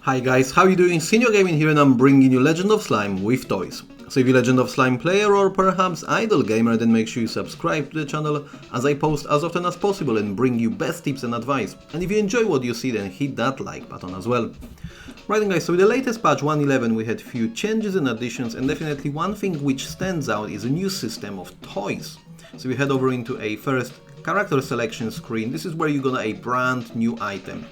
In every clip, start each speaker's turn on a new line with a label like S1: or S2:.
S1: Hi guys, how you doing? Senior Gaming here and I'm bringing you Legend of Slime with toys. So if you're Legend of Slime player or perhaps idle gamer, then make sure you subscribe to the channel as I post as often as possible and bring you best tips and advice. And if you enjoy what you see, then hit that like button as well. Right then guys, so with the latest patch 1.11 we had few changes and additions, and definitely one thing which stands out is a new system of toys. So we head over into a first character selection screen. This is where you're gonna a brand new item.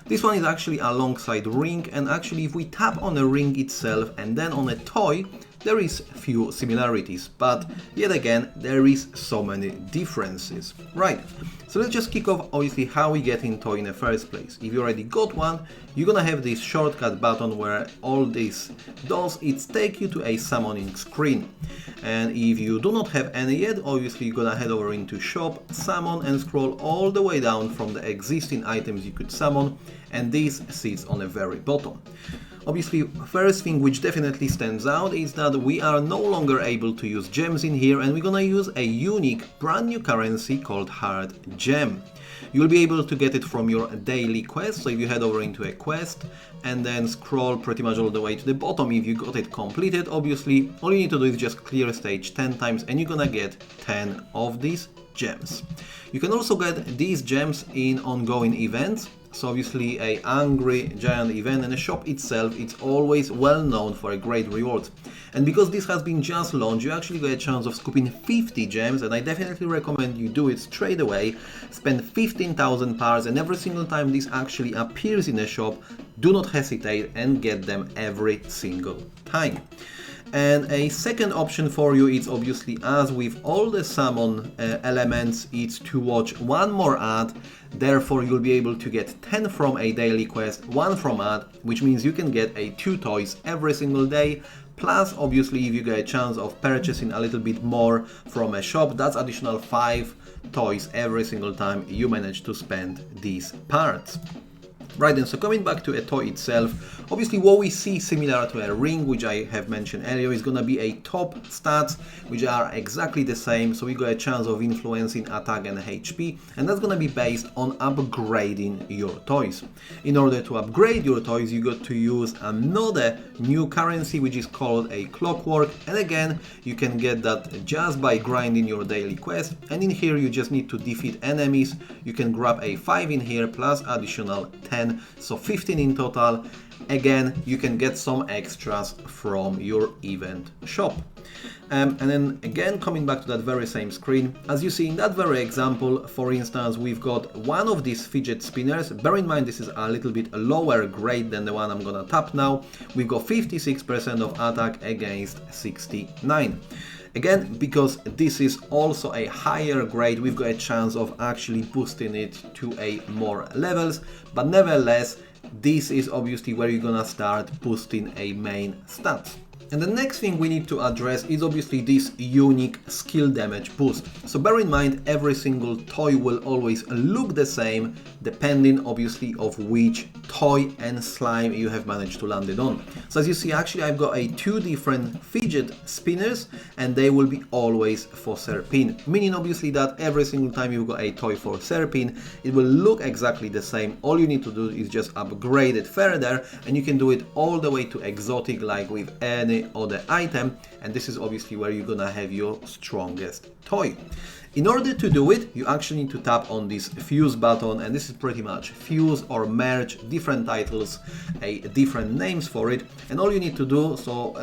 S1: This one is actually alongside ring, and actually if we tap on a ring itself and then on a toy, there is few similarities, but yet again there is so many differences. Right, so let's just kick off obviously how we get in toy in the first place. If you already got one, you're gonna have this shortcut button where all this does is take you to a summoning screen. And if you do not have any yet, obviously you're gonna head over into shop, summon, and scroll all the way down from the existing items you could summon, and this sits on the very bottom. Obviously, first thing which definitely stands out is that we are no longer able to use gems in here, and we're gonna use a unique brand new currency called Hard Gem. You'll be able to get it from your daily quest, so if you head over into a quest and then scroll pretty much all the way to the bottom, if you got it completed, obviously all you need to do is just clear stage 10 times and you're gonna get 10 of these gems. You can also get these gems in ongoing events. So obviously a Angry Giant event, and the shop itself, it's always well known for a great reward. And because this has been just launched, you actually get a chance of scooping 50 gems, and I definitely recommend you do it straight away. Spend 15,000 parts, and every single time this actually appears in the shop, do not hesitate and get them every single time. And a second option for you is obviously, as with all the summon elements, it's to watch one more ad. Therefore you'll be able to get 10 from a daily quest, 1 from ad, which means you can get 2 toys every single day. Plus obviously if you get a chance of purchasing a little bit more from a shop, that's additional 5 toys every single time you manage to spend these parts. Right then, so coming back to a toy itself, obviously what we see similar to a ring, which I have mentioned earlier, is gonna be a top stats, which are exactly the same. So we got a chance of influencing attack and HP, and that's gonna be based on upgrading your toys. In order to upgrade your toys, you got to use another new currency, which is called a clockwork. And again, you can get that just by grinding your daily quest. And in here, you just need to defeat enemies. You can grab a 5 in here plus additional 10. So 15 in total. Again, you can get some extras from your event shop. And then again, coming back to that very same screen, as you see in that very example, for instance, we've got one of these fidget spinners. Bear in mind, this is a little bit lower grade than the one I'm gonna tap now. We've got 56% of attack against 69. Again, because this is also a higher grade, we've got a chance of actually boosting it to a more levels, but nevertheless, this is obviously where you're gonna start boosting a main stats. And the next thing we need to address is obviously this unique skill damage boost. So bear in mind, every single toy will always look the same, depending obviously of which toy and slime you have managed to land it on. So as you see, actually I've got 2 different fidget spinners, and they will be always for Serpine. Meaning obviously that every single time you've got a toy for Serpine, it will look exactly the same. All you need to do is just upgrade it further, and you can do it all the way to exotic like with any other item, and this is obviously where you're gonna have your strongest toy. In order to do it, you actually need to tap on this fuse button, and this is pretty much fuse or merge different titles, different names for it. And all you need to do, so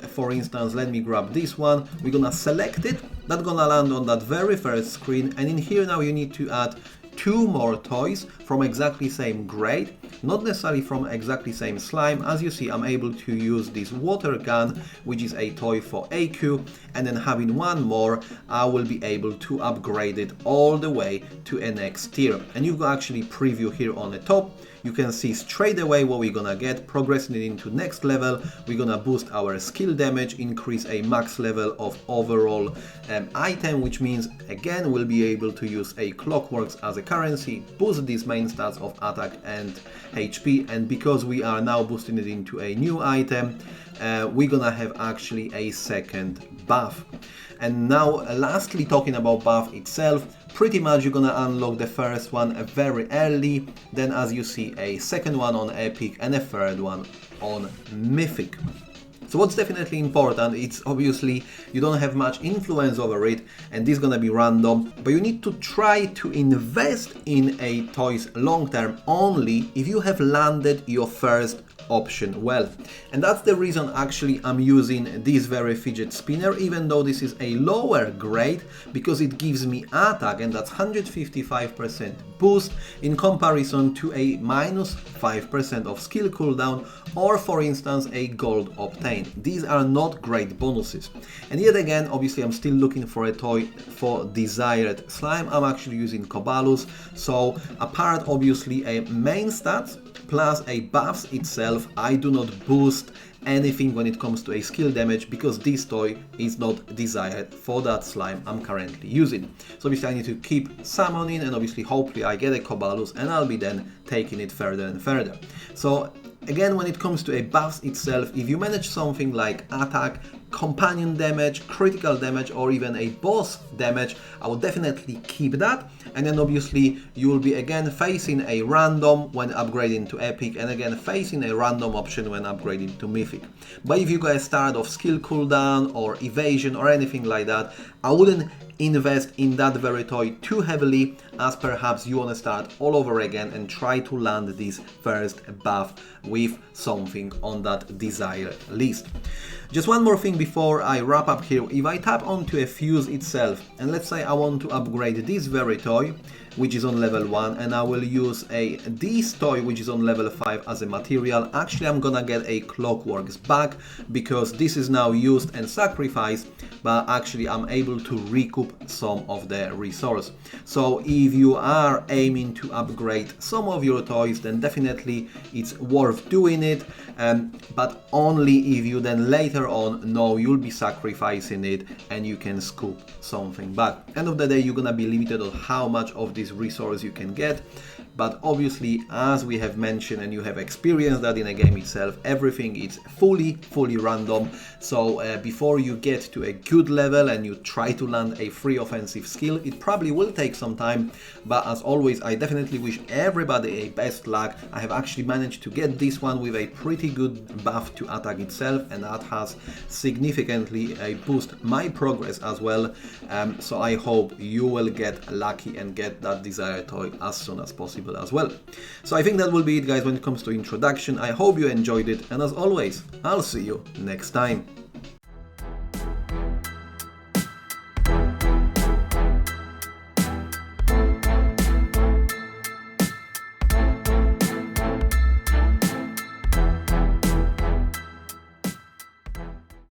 S1: for instance, let me grab this one. We're gonna select it. That's gonna land on that very first screen, and in here now you need to add 2 more toys from exactly same grade, not necessarily from exactly same slime. As you see, I'm able to use this water gun, which is a toy for AQ, and then having 1 more, I will be able to upgrade it all the way to a next tier. And you can actually preview here on the top. You can see straight away what we're gonna get, progressing it into next level. We're gonna boost our skill damage, increase a max level of overall item, which means again we'll be able to use a clockworks as a currency, boost these main stats of attack and HP, and because we are now boosting it into a new item, we're gonna have actually a second buff. And now lastly, talking about buff itself, pretty much you're gonna unlock the first one very early, then as you see a second one on Epic and a third one on Mythic. So what's definitely important, it's obviously you don't have much influence over it and this is gonna be random, but you need to try to invest in a toys long term only if you have landed your first option well. And that's the reason actually I'm using this very fidget spinner, even though this is a lower grade, because it gives me attack and that's 155% boost in comparison to a minus 5% of skill cooldown or for instance a gold obtained. These are not great bonuses. And yet again, obviously I'm still looking for a toy for desired slime. I'm actually using Cobalus, so apart obviously a main stats plus a buffs itself, I do not boost anything when it comes to a skill damage because this toy is not desired for that slime I'm currently using. So obviously I need to keep summoning and obviously hopefully I get a Cobalus and I'll be then taking it further and further. So again, when it comes to a buffs itself, if you manage something like attack, companion damage, critical damage or even a boss damage, I would definitely keep that. And then obviously you will be again facing a random when upgrading to Epic and again facing a random option when upgrading to Mythic. But if you guys start off skill cooldown or evasion or anything like that, I wouldn't invest in that very toy too heavily, as perhaps you want to start all over again and try to land this first buff with something on that desired list. Just one more thing before I wrap up here. If I tap onto a fuse itself and let's say I want to upgrade this very toy which is on level 1 and I will use this toy which is on level 5 as a material, actually I'm gonna get a Clockworks back because this is now used and sacrificed, but actually I'm able to recoup some of the resource. So if you are aiming to upgrade some of your toys, then definitely it's worth doing it, but only if you then later on know you'll be sacrificing it and you can scoop something back. End of the day, you're gonna be limited on how much of this resource you can get, but obviously as we have mentioned and you have experienced that in a game itself, everything is fully random. So before you get to a good level and you try to land a free offensive skill, it probably will take some time, but as always I definitely wish everybody a best luck. I have actually managed to get this one with a pretty good buff to attack itself and that has significantly boost my progress as well, so I hope you will get lucky and get that desired toy as soon as possible as well. So I think that will be it guys when it comes to introduction. I hope you enjoyed it and as always I'll see you next time.